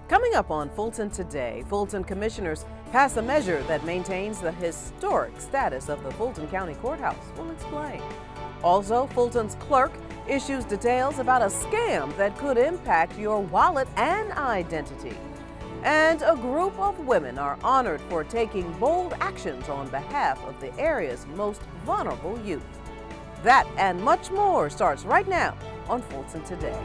Coming up on Fulton Today, Fulton commissioners pass a measure that maintains the historic status of the Fulton County Courthouse. We'll explain. Also, Fulton's clerk issues details about a scam that could impact your wallet and identity. And a group of women are honored for taking bold actions on behalf of the area's most vulnerable youth. That and much more starts right now on Fulton Today.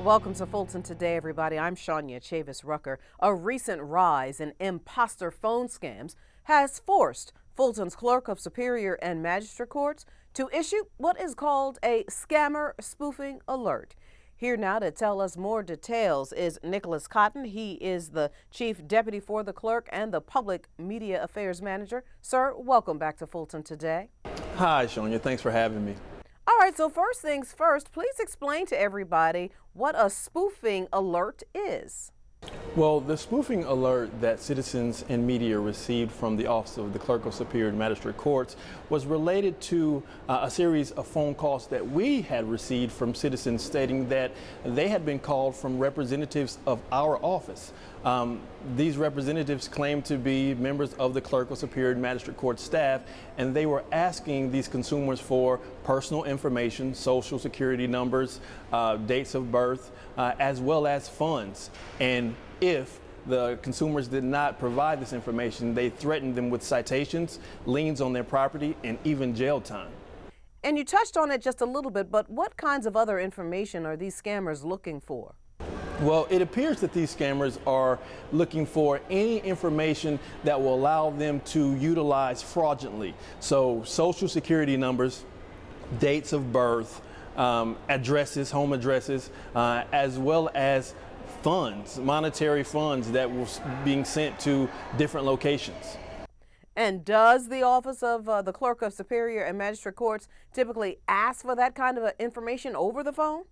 Welcome to Fulton Today, everybody. I'm Shania Chavis-Rucker. A recent rise in imposter phone scams has forced Fulton's Clerk of Superior and Magistrate Courts to issue what is called a scammer spoofing alert. Here now to tell us more details is Nicholas Cotton. He is the Chief Deputy for the Clerk and the Public Media Affairs Manager. Sir, welcome back to Fulton Today. Hi, Shania. Thanks for having me. All right, so first things first, please explain to everybody what a spoofing alert is. Well, the spoofing alert that citizens and media received from the Office of the Clerk of Superior and Magistrate Courts was related to a series of phone calls that we had received from citizens stating that they had been called from representatives of our office. These representatives claimed to be members of the Clerk of Superior and Magistrate Court staff, and they were asking these consumers for personal information, social security numbers, dates of birth, as well as funds. And if the consumers did not provide this information, they threatened them with citations, liens on their property, and even jail time. And you touched on it just a little bit, but what kinds of other information are these scammers looking for? Well, it appears that these scammers are looking for any information that will allow them to utilize fraudulently. So social security numbers, dates of birth, addresses, home addresses, as well as funds, monetary funds that were being sent to different locations. And does the Office of the Clerk of Superior and Magistrate Courts typically ask for that kind of information over the phone?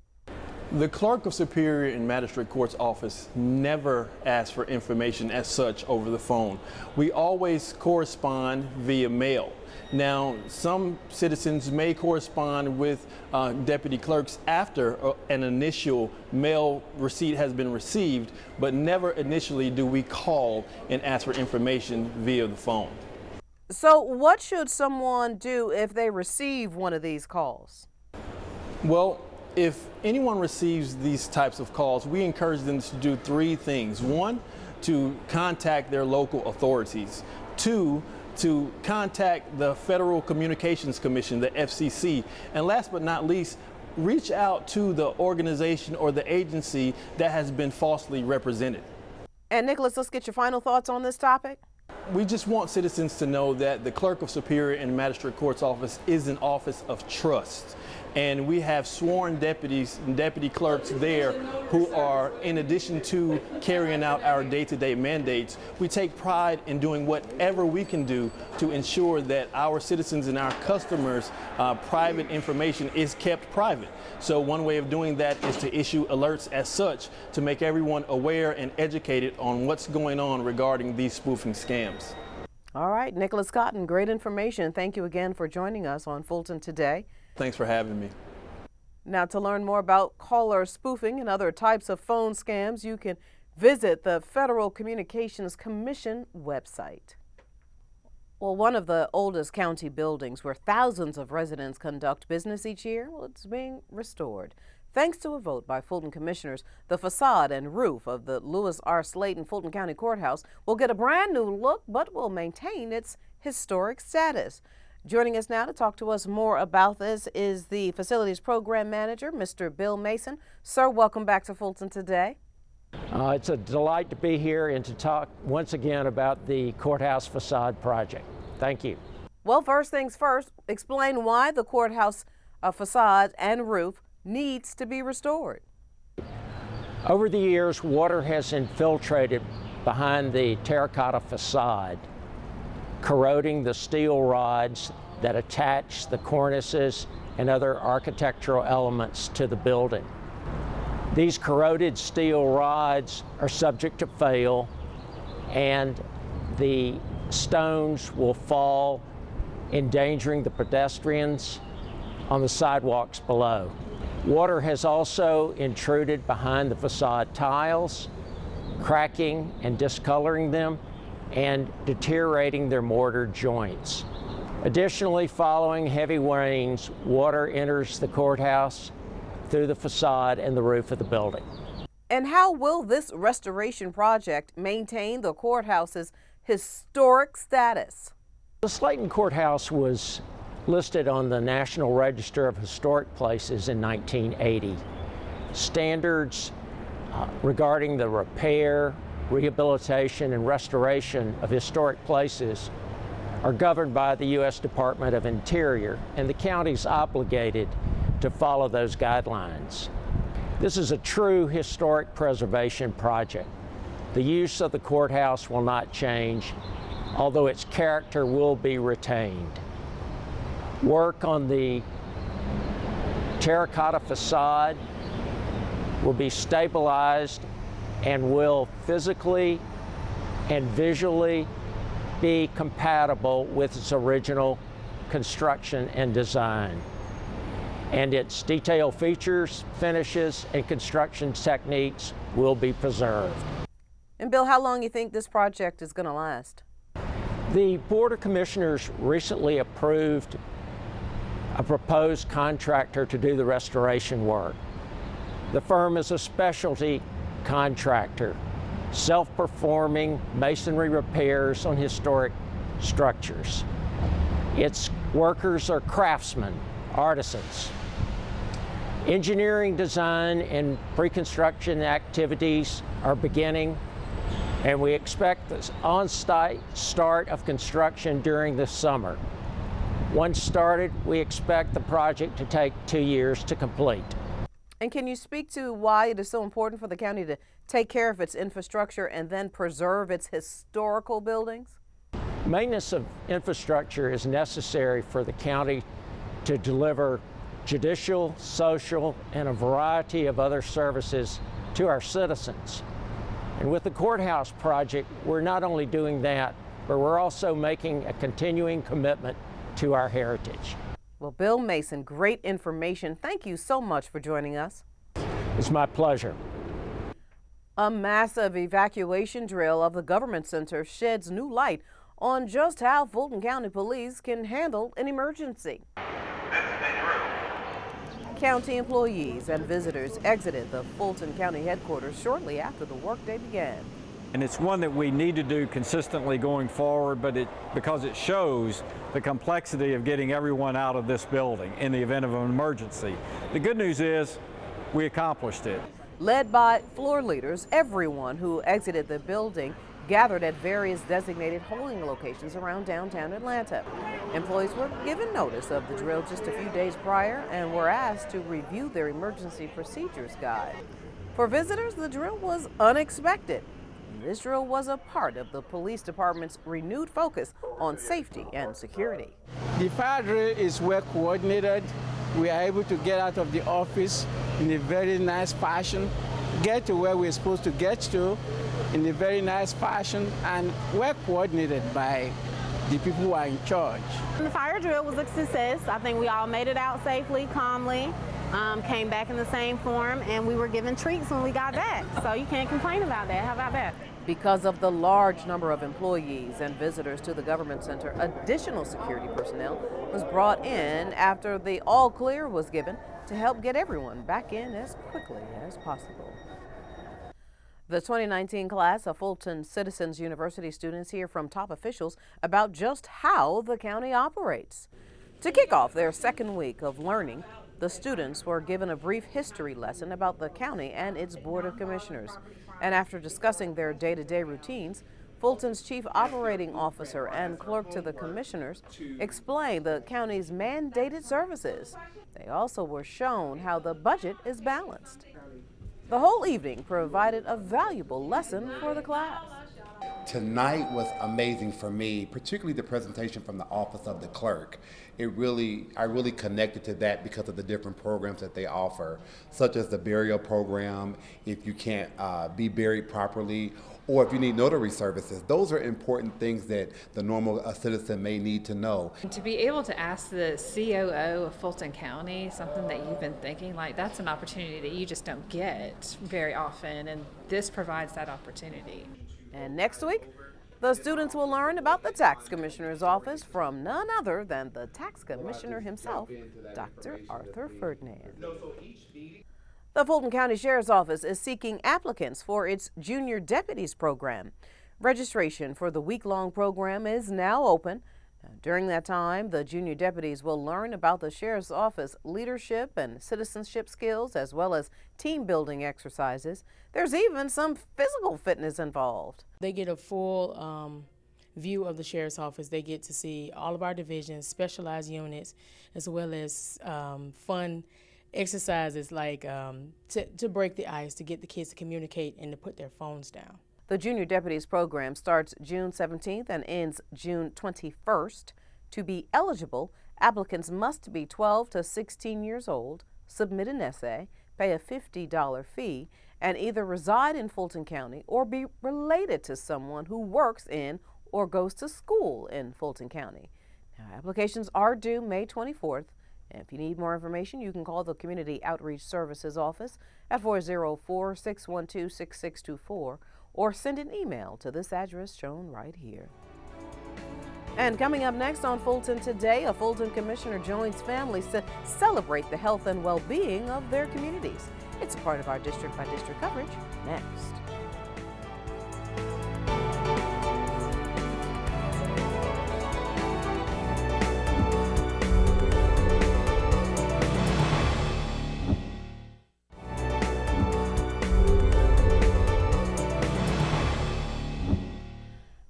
The Clerk of Superior and Magistrate Court's office never asks for information as such over the phone. We always correspond via mail. Now, some citizens may correspond with deputy clerks after an initial mail receipt has been received, but never initially do we call and ask for information via the phone. So what should someone do if they receive one of these calls? Well, if anyone receives these types of calls, we encourage them to do three things. One, to contact their local authorities. Two, to contact the Federal Communications Commission, the FCC. And last but not least, reach out to the organization or the agency that has been falsely represented. And Nicholas, let's get your final thoughts on this topic. We just want citizens to know that the Clerk of Superior and Magistrate Court's office is an office of trust. And we have sworn deputies and deputy clerks there who are, in addition to carrying out our day-to-day mandates, we take pride in doing whatever we can do to ensure that our citizens and our customers' private information is kept private. So one way of doing that is to issue alerts as such to make everyone aware and educated on what's going on regarding these spoofing scams. All right, Nicholas Cotton, great information. Thank you again for joining us on Fulton Today. Thanks for having me. Now, to learn more about caller spoofing and other types of phone scams, you can visit the Federal Communications Commission website. Well, one of the oldest county buildings where thousands of residents conduct business each year, well, it's being restored. Thanks to a vote by Fulton commissioners, the facade and roof of the Lewis R. Slayton Fulton County Courthouse will get a brand new look, but will maintain its historic status. Joining us now to talk to us more about this is the Facilities Program Manager, Mr. Bill Mason. Sir, welcome back to Fulton Today. It's a delight to be here and to talk once again about the courthouse facade project. Thank you. Well, first things first, explain why the courthouse facade and roof needs to be restored. Over the years, water has infiltrated behind the terracotta facade, corroding the steel rods that attach the cornices and other architectural elements to the building. These corroded steel rods are subject to fail, and the stones will fall, endangering the pedestrians on the sidewalks below. Water has also intruded behind the facade tiles, cracking and discoloring them, and deteriorating their mortar joints. Additionally, following heavy rains, water enters the courthouse through the facade and the roof of the building. And how will this restoration project maintain the courthouse's historic status? The Slayton Courthouse was listed on the National Register of Historic Places in 1980. Standards regarding the repair, rehabilitation, and restoration of historic places are governed by the U.S. Department of Interior, and the county's obligated to follow those guidelines. This is a true historic preservation project. The use of the courthouse will not change, although its character will be retained. Work on the terracotta facade will be stabilized and will physically and visually be compatible with its original construction and design. And its detailed features, finishes, and construction techniques will be preserved. And Bill, how long do you think this project is going to last? The Board of Commissioners recently approved a proposed contractor to do the restoration work. The firm is a specialty contractor, self-performing masonry repairs on historic structures. Its workers are craftsmen, artisans. Engineering, design, and pre-construction activities are beginning, and we expect the on-site start of construction during the summer. Once started, we expect the project to take 2 years to complete. And can you speak to why it is so important for the county to take care of its infrastructure and then preserve its historical buildings? Maintenance of infrastructure is necessary for the county to deliver judicial, social, and a variety of other services to our citizens. And with the courthouse project, we're not only doing that, but we're also making a continuing commitment to our heritage. Well, Bill Mason, great information. Thank you so much for joining us. It's my pleasure. A massive evacuation drill of the government center sheds new light on just how Fulton County Police can handle an emergency. County employees and visitors exited the Fulton County headquarters shortly after the workday began. And it's one that we need to do consistently going forward, but because it shows the complexity of getting everyone out of this building in the event of an emergency. The good news is we accomplished it. Led by floor leaders, everyone who exited the building gathered at various designated holding locations around downtown Atlanta. Employees were given notice of the drill just a few days prior and were asked to review their emergency procedures guide. For visitors, the drill was unexpected. This drill was a part of the police department's renewed focus on safety and security. The fire drill is well coordinated. We are able to get out of the office in a very nice fashion, get to where we're supposed to get to in a very nice fashion, and well coordinated by the people who are in charge. The fire drill was a success. I think we all made it out safely, calmly, came back in the same form, and we were given treats when we got back. So you can't complain about that. How about that? Because of the large number of employees and visitors to the government center, additional security personnel was brought in after the all clear was given to help get everyone back in as quickly as possible. The 2019 class of Fulton Citizens University students hear from top officials about just how the county operates. To kick off their second week of learning, the students were given a brief history lesson about the county and its Board of Commissioners. And after discussing their day-to-day routines, Fulton's chief operating officer and clerk to the commissioners explained the county's mandated services. They also were shown how the budget is balanced. The whole evening provided a valuable lesson for the class. Tonight was amazing for me, particularly the presentation from the Office of the Clerk. I really connected to that because of the different programs that they offer, such as the burial program, if you can't be buried properly, or if you need notary services. Those are important things that the normal citizen may need to know. To be able to ask the COO of Fulton County something that you've been thinking, like, that's an opportunity that you just don't get very often, and this provides that opportunity. And next week, the students will learn about the tax commissioner's office from none other than the tax commissioner himself, Dr. Arthur Ferdinand. The Fulton County Sheriff's Office is seeking applicants for its Junior Deputies program. Registration for the week-long program is now open. During that time, the junior deputies will learn about the Sheriff's Office leadership and citizenship skills, as well as team-building exercises. There's even some physical fitness involved. They get a full view of the Sheriff's Office. They get to see all of our divisions, specialized units, as well as fun exercises like to break the ice, to get the kids to communicate and to put their phones down. The Junior Deputies program starts June 17th and ends June 21st. To be eligible, applicants must be 12 to 16 years old, submit an essay, pay a $50 fee, and either reside in Fulton County or be related to someone who works in or goes to school in Fulton County. Now, applications are due May 24th. If you need more information, you can call the Community Outreach Services Office at 404-612-6624 or send an email to this address shown right here. And coming up next on Fulton Today, a Fulton commissioner joins families to celebrate the health and well-being of their communities. It's a part of our district-by-district coverage next.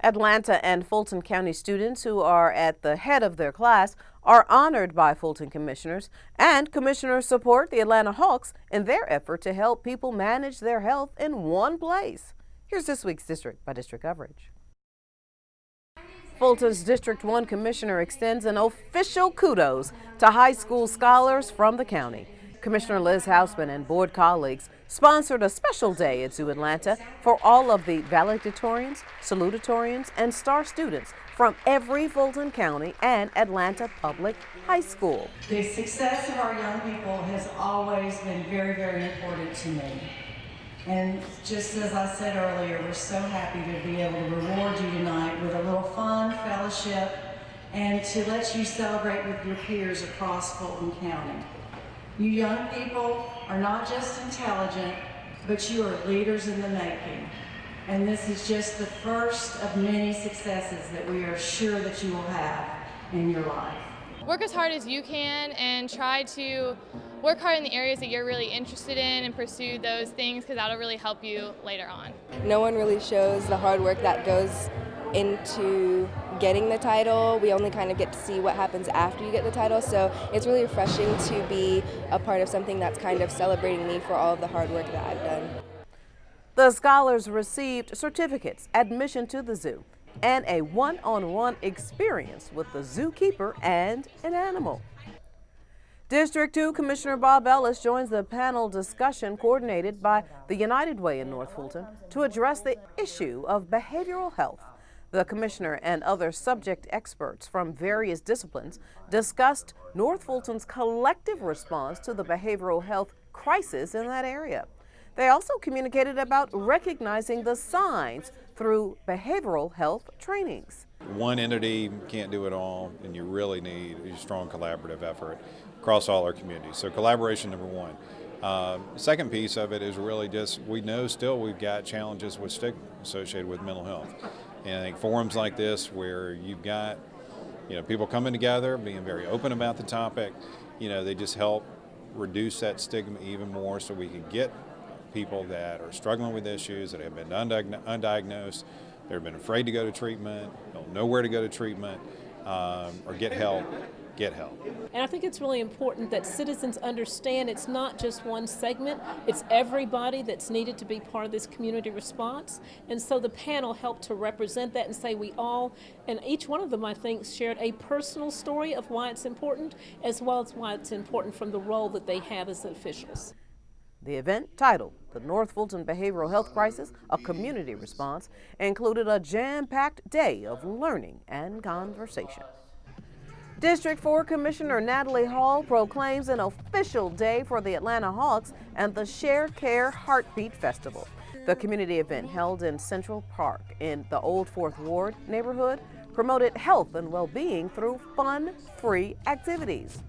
Atlanta and Fulton County students who are at the head of their class are honored by Fulton commissioners, and commissioners support the Atlanta Hawks in their effort to help people manage their health in one place. Here's this week's district-by-district coverage. Fulton's District 1 Commissioner extends an official kudos to high school scholars from the county. Commissioner Liz Hausman and board colleagues sponsored a special day at Zoo Atlanta for all of the valedictorians, salutatorians, and star students from every Fulton County and Atlanta Public High School. The success of our young people has always been very, very important to me. And just as I said earlier, we're so happy to be able to reward you tonight with a little fun fellowship and to let you celebrate with your peers across Fulton County. You young people are not just intelligent, but you are leaders in the making. And this is just the first of many successes that we are sure that you will have in your life. Work as hard as you can and try to work hard in the areas that you're really interested in and pursue those things, because that'll really help you later on. No one really shows the hard work that goes into getting the title. We only kind of get to see what happens after you get the title, so it's really refreshing to be a part of something that's kind of celebrating me for all of the hard work that I've done. The scholars received certificates, admission to the zoo, and a one-on-one experience with the zookeeper and an animal. District 2 Commissioner Bob Ellis joins the panel discussion coordinated by the United Way in North Fulton to address the issue of behavioral health. The commissioner and other subject experts from various disciplines discussed North Fulton's collective response to the behavioral health crisis in that area. They also communicated about recognizing the signs through behavioral health trainings. One entity can't do it all, and you really need a strong collaborative effort across all our communities. So collaboration, number one. Second piece of it is really just, we know still we've got challenges with stigma associated with mental health. And I think forums like this, where you've got, people coming together, being very open about the topic, they just help reduce that stigma even more, so we can get people that are struggling with issues, that have been undiagnosed, that have been afraid to go to treatment, don't know where to go to treatment, or get help. And I think it's really important that citizens understand it's not just one segment, it's everybody that's needed to be part of this community response. And so the panel helped to represent that and say we all, and each one of them I think shared a personal story of why it's important, as well as why it's important from the role that they have as officials. The event, titled The North Fulton Behavioral Health Crisis, a community response, included a jam-packed day of learning and conversation. District 4 Commissioner Natalie Hall proclaims an official day for the Atlanta Hawks and the Share Care Heartbeat Festival. The community event held in Central Park in the Old Fourth Ward neighborhood promoted health and well-being through fun, free activities.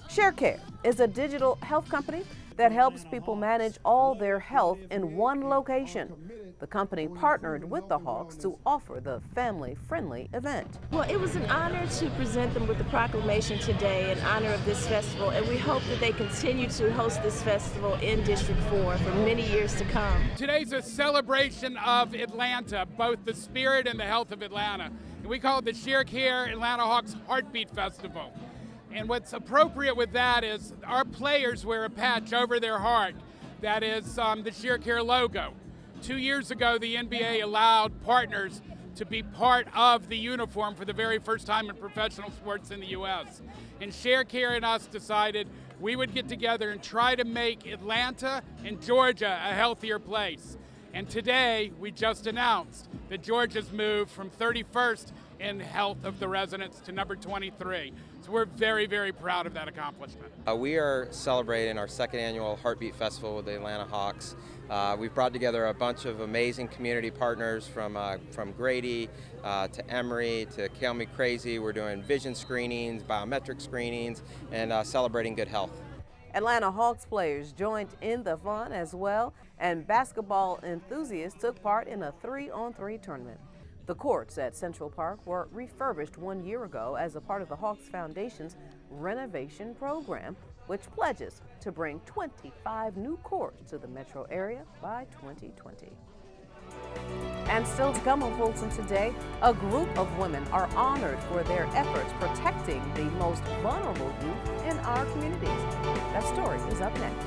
Share Care is a digital health company that helps people manage all their health in one location. The company partnered with the Hawks to offer the family-friendly event. Well, it was an honor to present them with the proclamation today in honor of this festival, and we hope that they continue to host this festival in District 4 for many years to come. Today's a celebration of Atlanta, both the spirit and the health of Atlanta. And we call it the Share Care Atlanta Hawks Heartbeat Festival. And what's appropriate with that is our players wear a patch over their heart that is the Share Care logo. 2 years ago, the NBA allowed partners to be part of the uniform for the very first time in professional sports in the U.S. And Share Care and us decided we would get together and try to make Atlanta and Georgia a healthier place. And today, we just announced that Georgia's moved from 31st in health of the residents to number 23. So we're very, very proud of that accomplishment. We are celebrating our second annual Heartbeat Festival with the Atlanta Hawks. We've brought together a bunch of amazing community partners from Grady to Emory to Kill Me Crazy. We're doing vision screenings, biometric screenings, and celebrating good health. Atlanta Hawks players joined in the fun as well, and basketball enthusiasts took part in a 3-on-3 tournament. The courts at Central Park were refurbished 1 year ago as a part of the Hawks Foundation's renovation program, which pledges to bring 25 new courts to the metro area by 2020. And still to come on Fulton Today, a group of women are honored for their efforts protecting the most vulnerable youth in our communities. That story is up next.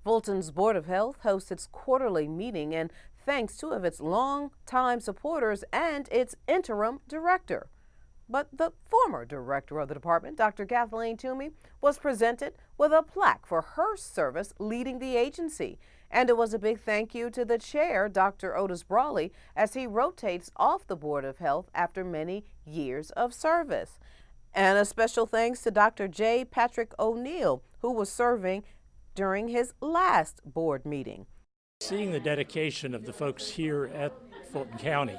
Fulton's Board of Health hosts its quarterly meeting, and thanks to its longtime supporters and its interim director. But the former director of the department, Dr. Kathleen Toomey, was presented with a plaque for her service leading the agency. And it was a big thank you to the chair, Dr. Otis Brawley, as he rotates off the Board of Health after many years of service. And a special thanks to Dr. J. Patrick O'Neill, who was serving during his last board meeting. Seeing the dedication of the folks here at Fulton County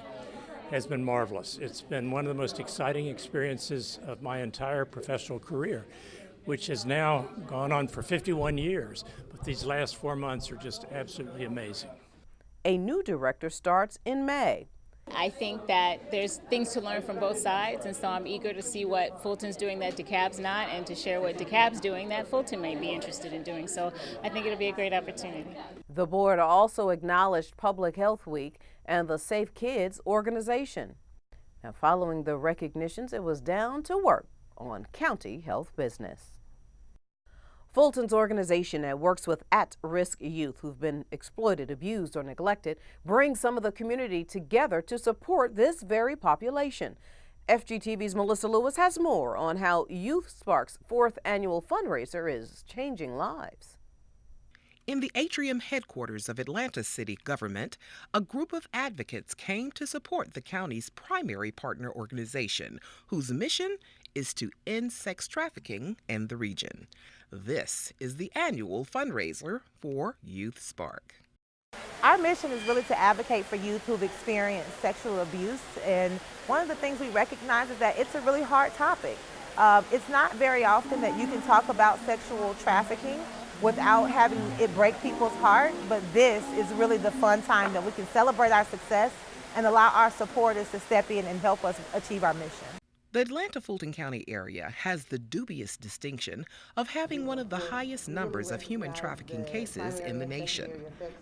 has been marvelous. It's been one of the most exciting experiences of my entire professional career, which has now gone on for 51 years, but these last 4 months are just absolutely amazing. A new director starts in May. I think that there's things to learn from both sides, and so I'm eager to see what Fulton's doing that DeKalb's not, and to share what DeKalb's doing that Fulton may be interested in doing. So I think it'll be a great opportunity. The board also acknowledged Public Health Week and the Safe Kids organization. Now, following the recognitions, it was down to work on county health business. Fulton's organization that works with at-risk youth who've been exploited, abused, or neglected brings some of the community together to support this very population. FGTV's Melissa Lewis has more on how Youth Spark's 4th annual fundraiser is changing lives. In the atrium headquarters of Atlanta city government, a group of advocates came to support the county's primary partner organization, whose mission is to end sex trafficking in the region. This is the annual fundraiser for Youth Spark. Our mission is really to advocate for youth who've experienced sexual abuse, and one of the things we recognize is that it's a really hard topic. It's not very often that you can talk about sexual trafficking without having it break people's heart, but this is really the fun time that we can celebrate our success and allow our supporters to step in and help us achieve our mission. The Atlanta-Fulton County area has the dubious distinction of having one of the highest numbers of human trafficking cases in the nation.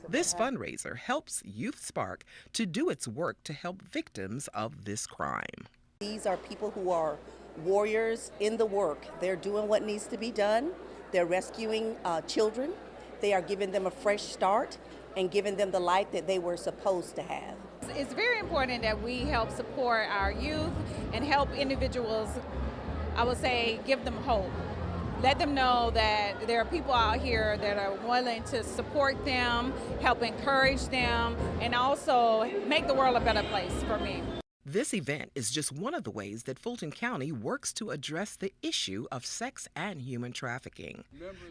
This fundraiser helps Youth Spark to do its work to help victims of this crime. These are people who are warriors in the work. They're doing what needs to be done. They're rescuing children. They are giving them a fresh start. and giving them the life that they were supposed to have. It's very important that we help support our youth and help individuals, I would say, give them hope. Let them know that there are people out here that are willing to support them, help encourage them, and also make the world a better place for me. This event is just one of the ways that Fulton County works to address the issue of sex and human trafficking.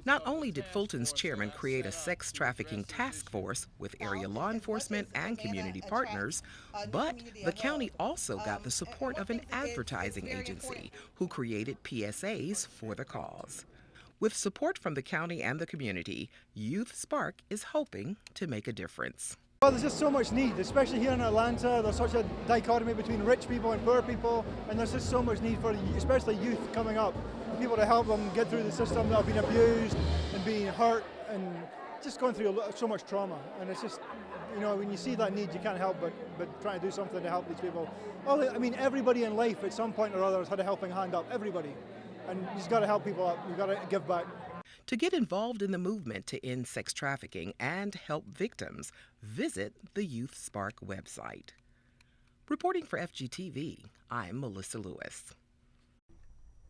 Not only did Fulton's chairman create a sex trafficking task force with area law enforcement and community partners, but the county also got the support of an advertising agency who created PSAs for the cause. With support from the county and the community, Youth Spark is hoping to make a difference. Well, there's just so much need, especially here in Atlanta. There's such a dichotomy between rich people and poor people, and there's just so much need for especially youth coming up, people to help them get through the system that have been abused and being hurt and just going through so much trauma. And it's just, you know, when you see that need, you can't help but try to do something to help these people. Well, I mean, everybody in life at some point or other has had a helping hand up, everybody. And you just got to help people up, you've got to give back. To get involved in the movement to end sex trafficking and help victims, visit the Youth Spark website. Reporting for FGTV, I'm Melissa Lewis.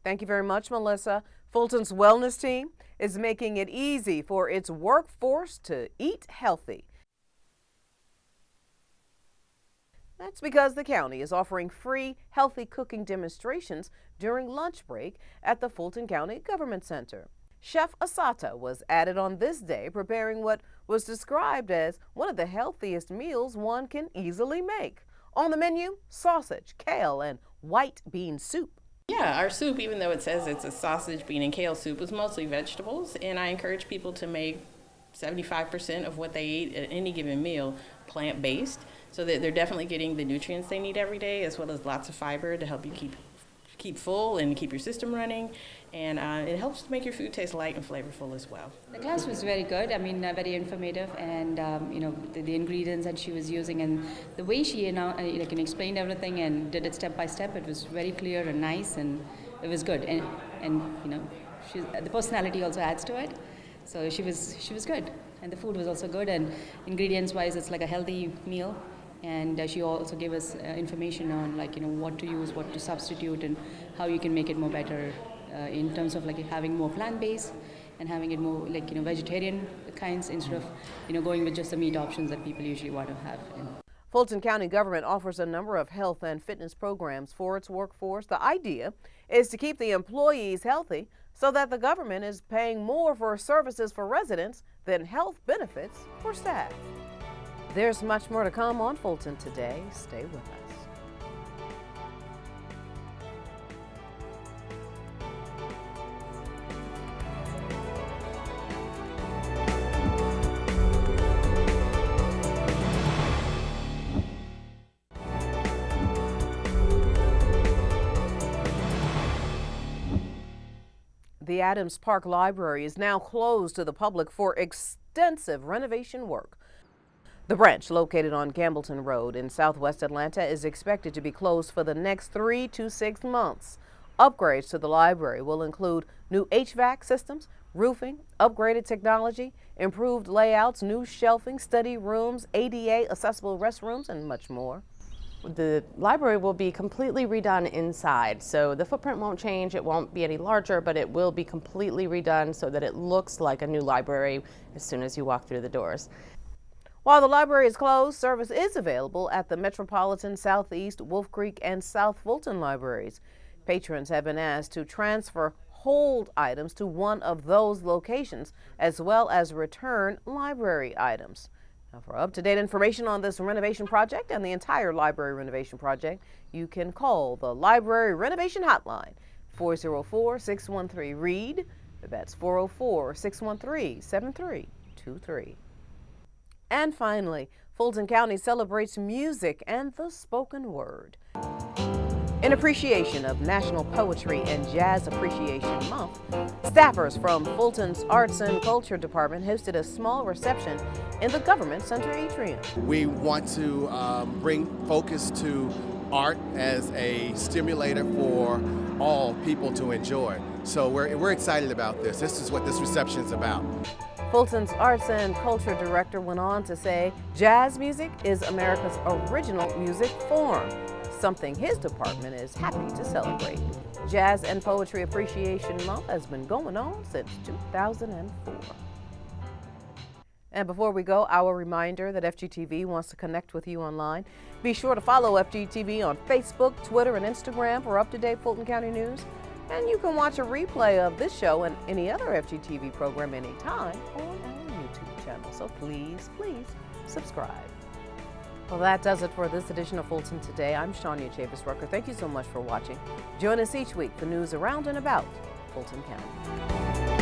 Thank you very much, Melissa. Fulton's wellness team is making it easy for its workforce to eat healthy. That's because the county is offering free healthy cooking demonstrations during lunch break at the Fulton County Government Center. Chef Asata was added on this day preparing what was described as one of the healthiest meals one can easily make. On the menu, sausage, kale, and white bean soup. Yeah, our soup, even though it says it's a sausage, bean, and kale soup, is mostly vegetables, and I encourage people to make 75% of what they eat at any given meal plant-based, so that they're definitely getting the nutrients they need every day, as well as lots of fiber to help you keep full and keep your system running, and it helps to make your food taste light and flavorful as well. The class was very good. I mean, very informative, and you know, the ingredients that she was using and the way she explained everything and did it step by step. It was very clear and nice, and it was good. And you know, the personality also adds to it. So she was good, and the food was also good. And ingredients wise, it's like a healthy meal. And she also gave us information on, like, you know, what to use, what to substitute, and how you can make it more better in terms of like having more plant-based and having it more like, you know, vegetarian kinds instead of, you know, going with just the meat options that people usually want to have. Fulton County government offers a number of health and fitness programs for its workforce. The idea is to keep the employees healthy so that the government is paying more for services for residents than health benefits for staff. There's much more to come on Fulton Today. Stay with us. The Adams Park Library is now closed to the public for extensive renovation work. The branch, located on Gambleton Road in southwest Atlanta, is expected to be closed for the next 3 to 6 months. Upgrades to the library will include new HVAC systems, roofing, upgraded technology, improved layouts, new shelving, study rooms, ADA accessible restrooms, and much more. The library will be completely redone inside, so the footprint won't change, it won't be any larger, but it will be completely redone so that it looks like a new library as soon as you walk through the doors. While the library is closed, service is available at the Metropolitan, Southeast, Wolf Creek, and South Fulton libraries. Patrons have been asked to transfer hold items to one of those locations, as well as return library items. Now, for up-to-date information on this renovation project and the entire library renovation project, you can call the Library Renovation Hotline, 404-613-READ. That's 404-613-7323. And finally, Fulton County celebrates music and the spoken word. In appreciation of National Poetry and Jazz Appreciation Month, staffers from Fulton's Arts and Culture Department hosted a small reception in the Government Center atrium. We want to bring focus to art as a stimulator for all people to enjoy. So we're excited about this. This is what this reception is about. Fulton's Arts and Culture Director went on to say, jazz music is America's original music form, something his department is happy to celebrate. Jazz and Poetry Appreciation Month has been going on since 2004. And before we go, our reminder that FGTV wants to connect with you online. Be sure to follow FGTV on Facebook, Twitter, and Instagram for up-to-date Fulton County news. And you can watch a replay of this show and any other FGTV program anytime on our YouTube channel. So please, please subscribe. Well, that does it for this edition of Fulton Today. I'm Shania Chavis-Rucker. Thank you so much for watching. Join us each week for news around and about Fulton County.